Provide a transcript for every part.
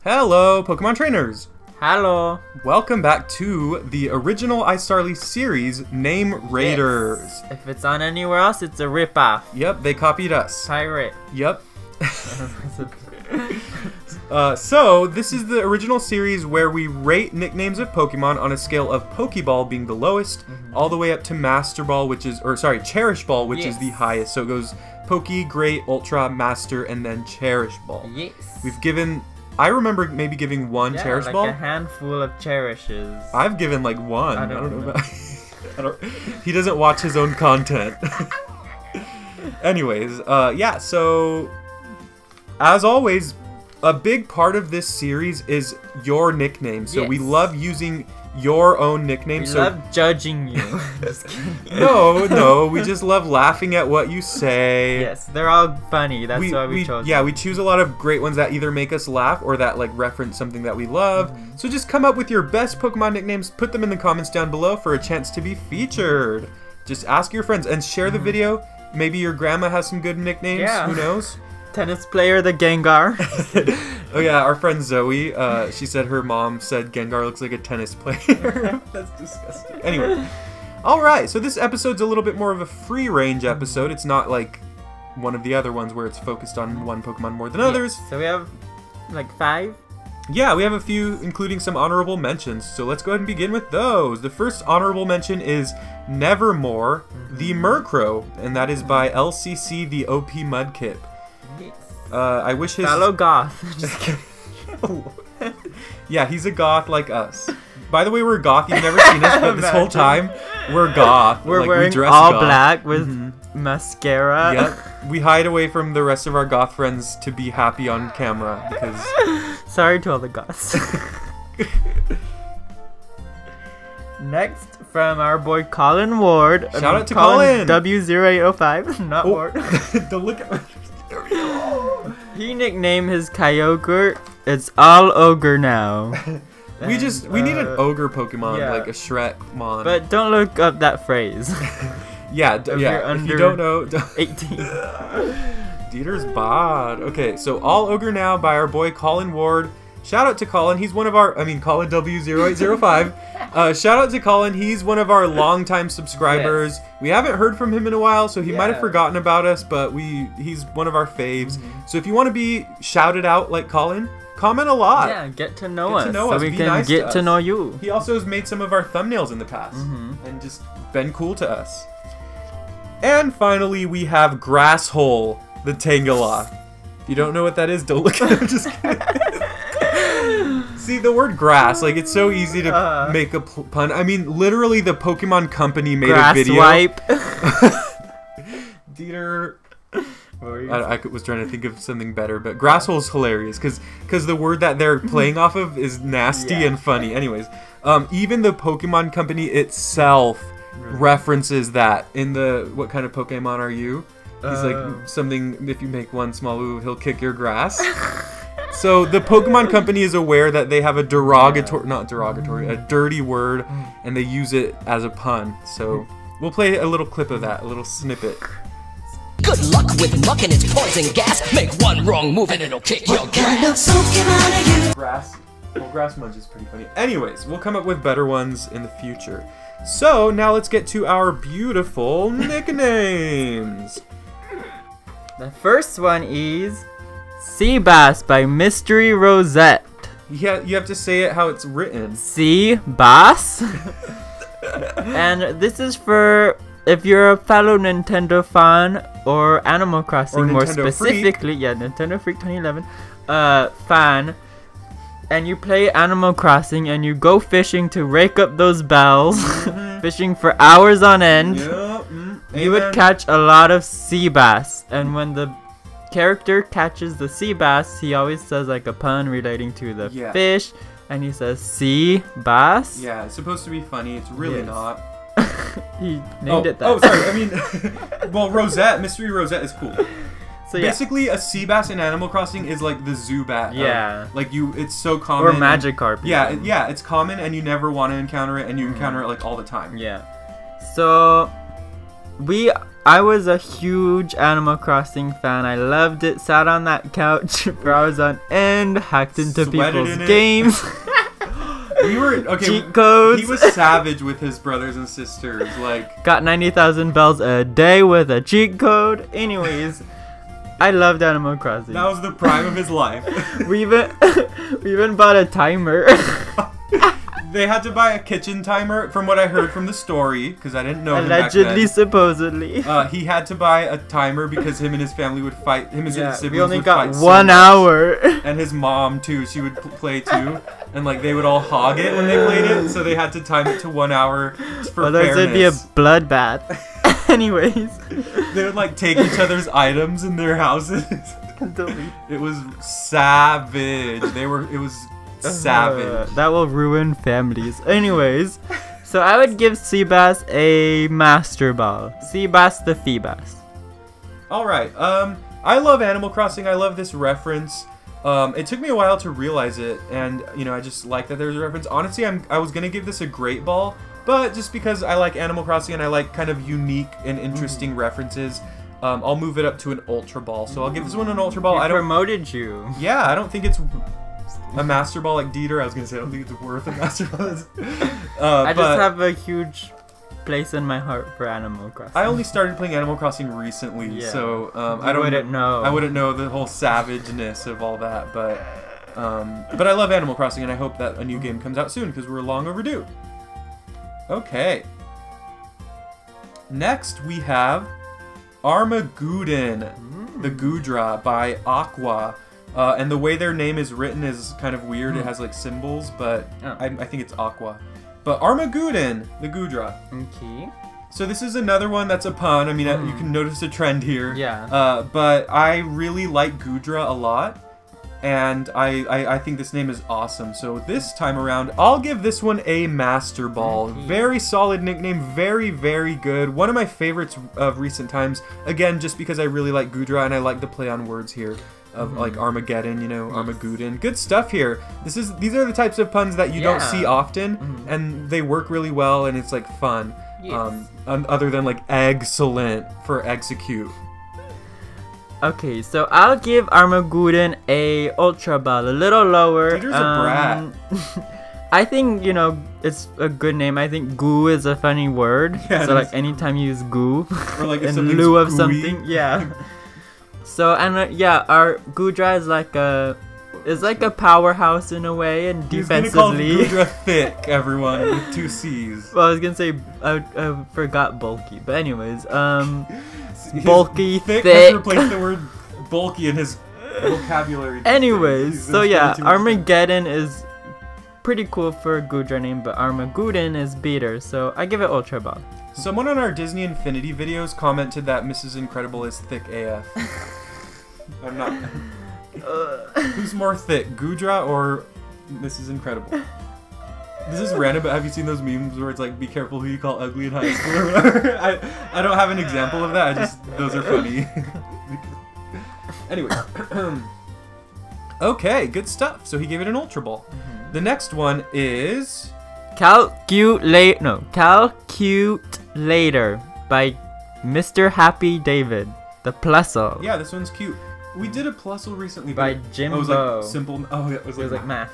Hello, Pokemon trainers! Hello! Welcome back to the original iStarly series, Name Raiders. Yes. If it's on anywhere else, it's a ripoff. Yep, they copied us. Pirate. Yep. So, this is the original series where we rate nicknames of Pokemon on a scale of Pokeball being the lowest, all the way up to Master Ball, Cherish Ball, which is the highest. So it goes Poke, Great, Ultra, Master, and then Cherish Ball. Yes. We've given... I remember maybe giving one Cherish Ball. Like a handful of cherishes. I've given like one. I don't know. About he doesn't watch his own content. Anyways, yeah, so as always, a big part of this series is your nickname. So we love using your own nickname. We love judging you. Just kidding. No, we just love laughing at what you say. Yes, they're all funny. That's why we chose Yeah, them. we choose a lot of great ones that either make us laugh or that like reference something that we love. So just come up with your best Pokemon nicknames, put them in the comments down below for a chance to be featured. Just ask your friends and share the video. Maybe your grandma has some good nicknames. Yeah. Who knows? Tennis player, the Gengar. Oh yeah, our friend Zoe, she said her mom said Gengar looks like a tennis player. That's disgusting. Anyway, alright, so this episode's a little bit more of a free range episode. It's not like one of the other ones where it's focused on one Pokemon more than others. So we have like 5? Yeah, we have a few, including some honorable mentions. So let's go ahead and begin with those. The first honorable mention is Nevermore, the Murkrow, and that is by L.C.C, the OP MUDKIP. I wish his... Fellow goth. Just kidding. Yeah, he's a goth like us. By the way, we're goth. You've never seen us, but this whole time, we're goth. We're like, wearing we dress all goth. black with mascara. Yep. We hide away from the rest of our goth friends to be happy on camera because... Sorry to all the goths. Next, from our boy Colin Ward. Shout out to Colin! W0805, not Ward. Don't look at my... He nicknamed his Kyogre, it's all ogre now. we need an ogre Pokemon, like a Shrekmon. But don't look up that phrase. Yeah, if you don't know... 18. Dieter's bod. Okay, so all ogre now by our boy Colin Ward. Shout out to Colin. He's one of our... Colin W0805. Shout out to Colin. He's one of our longtime subscribers. Yes. We haven't heard from him in a while, so he might have forgotten about us, but he's one of our faves. So if you want to be shouted out like Colin, comment a lot. Yeah, get to know us. So we can get to know you. He also has made some of our thumbnails in the past and just been cool to us. And finally, we have Grasshole, the Tangela. If you don't know what that is, don't look at him. Just kidding. See, the word grass, like, it's so easy to make a pun. I mean, literally, the Pokemon Company made a video. Wipe. Dieter... I was trying to think of something better, but Grasshole's hilarious, because the word that they're playing off of is nasty and funny. Anyways, even the Pokemon Company itself references that in the what kind of Pokemon are you? He's like, something, if you make one small move, he'll kick your grass. So the Pokemon Company is aware that they have a a dirty word, and they use it as a pun. So we'll play a little clip of that, a little snippet. Good luck with muck and its poison gas. Make one wrong move and it'll kick your gas. Grass Munch is pretty funny. Anyways, we'll come up with better ones in the future. So now let's get to our beautiful nicknames. The first one is Seabass by Mystery Rosette. Yeah, you have to say it how it's written. Seabass. And this is for if you're a fellow Nintendo fan or Animal Crossing, more specifically, Nintendo Freak 2011 fan, and you play Animal Crossing and you go fishing to rake up those bells, fishing for hours on end. You would catch a lot of sea bass, and when the character catches the sea bass, he always says like a pun relating to the fish, and he says sea bass. Yeah, it's supposed to be funny. It's really not. He named it that. Oh, sorry. I mean, well, Rosette, Mystery Rosette is cool. So basically, a sea bass in Animal Crossing is like the Zubat. Like it's so common. Or Magikarp. Yeah, it's common, and you never want to encounter it, and you encounter it like all the time. Yeah. So I was a huge Animal Crossing fan. I loved it. Sat on that couch for hours on end. Hacked into people's games. We were cheat codes. He was savage with his brothers and sisters. Like, got 90,000 bells a day with a cheat code. Anyways, I loved Animal Crossing. That was the prime of his life. we even bought a timer. They had to buy a kitchen timer, from what I heard from the story, because I didn't know him allegedly, back then. Supposedly. He had to buy a timer because him and his family would fight. Him and his siblings we only would got fight 1 hour. And his mom too. She would play too, and like they would all hog it when they played it. So they had to time it to 1 hour for otherwise it'd be a bloodbath. Anyways, they would like take each other's items in their houses. It was savage. It was savage. That will ruin families. Anyways, so I would give Seabass a Master Ball. Seabass the Feebas. Alright, I love Animal Crossing. I love this reference. It took me a while to realize it, and you know, I just like that there's a reference. Honestly, I was gonna give this a Great Ball, but just because I like Animal Crossing and I like kind of unique and interesting references, I'll move it up to an Ultra Ball. So I'll give this one an Ultra Ball. I promoted you. Yeah, I don't think it's a Master Ball like Deiter. I was gonna say I don't think it's worth a Master Ball. I just have a huge place in my heart for Animal Crossing. I only started playing Animal Crossing recently, so I wouldn't know. I wouldn't know the whole savageness of all that, but I love Animal Crossing, and I hope that a new game comes out soon because we're long overdue. Okay. Next we have ARMAGOODON, the Goodra by Aqua. And the way their name is written is kind of weird. It has like symbols, but I think it's Aqua. But ARMAGOODON, the Goodra. Okay. So this is another one that's a pun. I mean, you can notice a trend here. Yeah. But I really like Goodra a lot. And I think this name is awesome. So this time around, I'll give this one a Master Ball. Okay. Very solid nickname. Very, very good. One of my favorites of recent times. Again, just because I really like Goodra and I like the play on words here. Of like Armageddon, you know, ARMAGOODON. Good stuff here. These are the types of puns that you don't see often, and they work really well, and it's like fun. Yes. Other than like excellent for execute. Okay, so I'll give ARMAGOODON a Ultra Ball, a little lower. Deiter's a brat. I think, you know, it's a good name. I think goo is a funny word. Yeah, so like anytime you use goo or like in lieu of something, yeah. So and yeah, our Goodra is like a powerhouse in a way, and defensively. He's gonna call Goodra thick, everyone, with 2 C's. Well, I was gonna say I forgot bulky, but anyways, bulky, thick. Has replaced the word bulky in his vocabulary. Anyways, so yeah, Armageddon is pretty cool for a Goodra name, but ARMAGOODON is better, so I give it Ultra Ball. Someone on our Disney Infinity videos commented that Mrs. Incredible is thick AF. I'm not. Who's more thick, Goodra or Mrs. Incredible? This is random, but have you seen those memes where it's like, be careful who you call ugly in high school or whatever? I don't have an example of that, those are funny. Anyway. Okay, good stuff. So he gave it an Ultra Ball. The next one is... Calculator by Mr. Happy David. The Plusle. Yeah, this one's cute. We did a Plusle recently. By Jimbo. It was like simple. Oh, yeah, it was like math.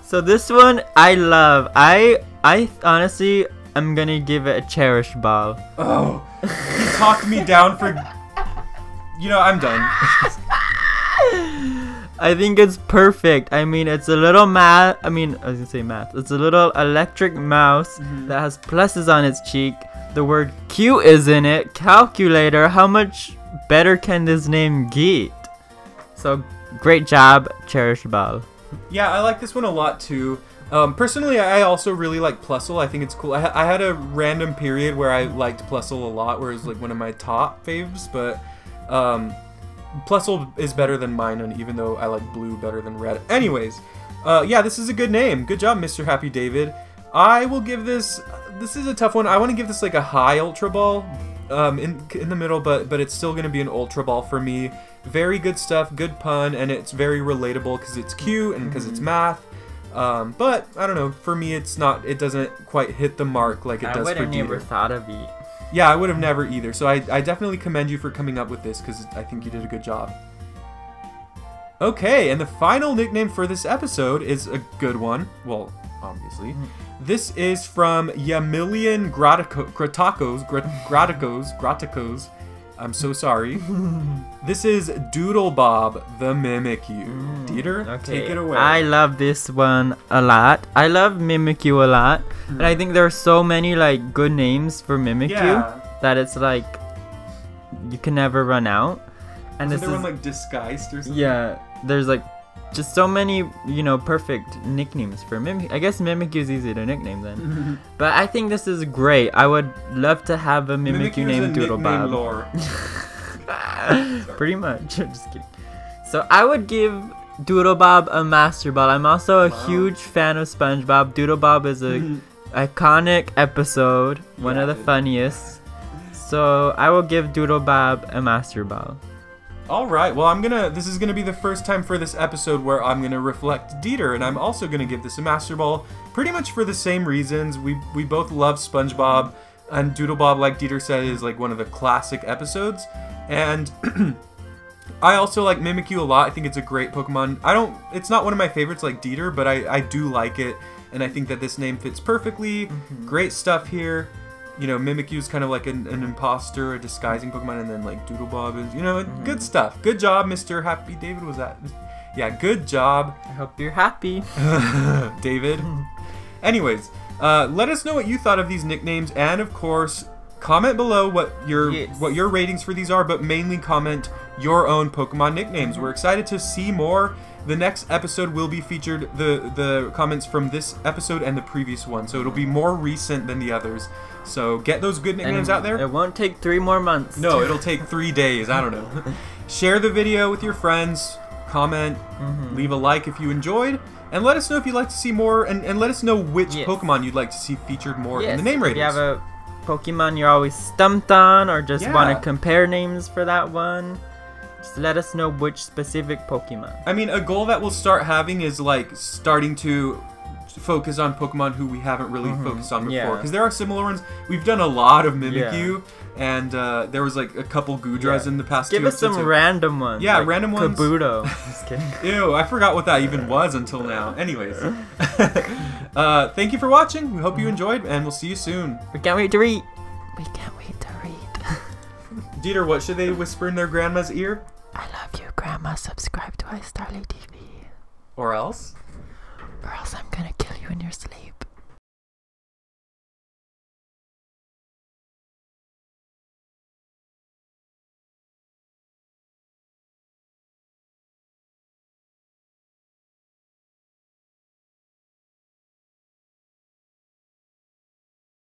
So this one I love. I honestly am gonna give it a Cherish Ball. Oh, he talked me down for... You know, I'm done. I think it's perfect. I mean, it's a little I was gonna say math. It's a little electric mouse that has pluses on its cheek. The word Q is in it. Calculator. How much better can this name get? So, great job, Cherish Ball. Yeah, I like this one a lot too. Personally, I also really like Plusle. I think it's cool. I had a random period where I liked Plusle a lot, where it was like one of my top faves, but Plusle is better than mine, even though I like blue better than red. Anyways, yeah, this is a good name. Good job, Mr. Happy David. I will give this... This is a tough one. I want to give this like a high Ultra Ball in the middle, but it's still going to be an Ultra Ball for me. Very good stuff, good pun, and it's very relatable because it's cute and because it's math. But, I don't know, for me it's not... It doesn't quite hit the mark like it does for Deiter. I would have never thought of it. Yeah, I would have never either. So I definitely commend you for coming up with this because I think you did a good job. Okay, and the final nickname for this episode is a good one. Well, obviously. This is from Yamillion Graticos. I'm so sorry. This is Doodle Bob the Mimikyu. Dieter, take it away. I love this one a lot. I love Mimikyu a lot. And I think there are so many like good names for Mimikyu that it's like you can never run out. And Isn't there one like Disguised or something? Yeah, there's like just so many, you know, perfect nicknames for Mimikyu. I guess Mimikyu is easy to nickname then. But I think this is great. I would love to have a Mimikyu named Doodle Bob. Lore. Pretty much. Just kidding. So I would give Doodle Bob a Master Ball. I'm also a huge fan of SpongeBob. Doodle Bob is a iconic episode, one of the funniest. So I will give Doodle Bob a Master Ball. All right, well, this is gonna be the first time for this episode where I'm gonna reflect Dieter, and I'm also gonna give this a Master Ball, pretty much for the same reasons. We both love SpongeBob, and Doodle Bob, like Dieter said, is like one of the classic episodes. And I also like Mimikyu a lot. I think it's a great Pokemon. It's not one of my favorites like Dieter, but I do like it, and I think that this name fits perfectly. Great stuff here. You know, Mimikyu is kind of like an imposter, a disguising Pokemon, and then like Doodle Bob is, you know, good stuff. Good job, Mr. Happy David. Was that? Yeah, good job. I hope you're happy, David. Anyways, let us know what you thought of these nicknames, and of course, comment below what your ratings for these are, but mainly comment your own Pokemon nicknames. We're excited to see more. The next episode will be featured the comments from this episode and the previous one, so it'll be more recent than the others. So get those good nicknames out there. It won't take 3 more months. No, it'll take 3 days. I don't know. Share the video with your friends. Comment. Leave a like if you enjoyed. And let us know if you'd like to see more. And let us know which Pokemon you'd like to see featured more in the name ratings. If you have a Pokemon you're always stumped on, or just want to compare names for that one, just let us know which specific Pokemon. I mean, a goal that we'll start having is like starting to focus on Pokemon who we haven't really focused on before, because there are similar ones. We've done a lot of Mimikyu, and there was like a couple Goodras in the past. Give us some random ones. Yeah, like random ones. Kabuto. Just kidding. Ew, I forgot what that even was until now. Anyways, thank you for watching. We hope you enjoyed, and we'll see you soon. We can't wait to read. We can't wait to read. Dieter, what should they whisper in their grandma's ear? I love you, Grandma. Subscribe to iStarly TV. Or else? Or else I'm gonna kill you in your sleep.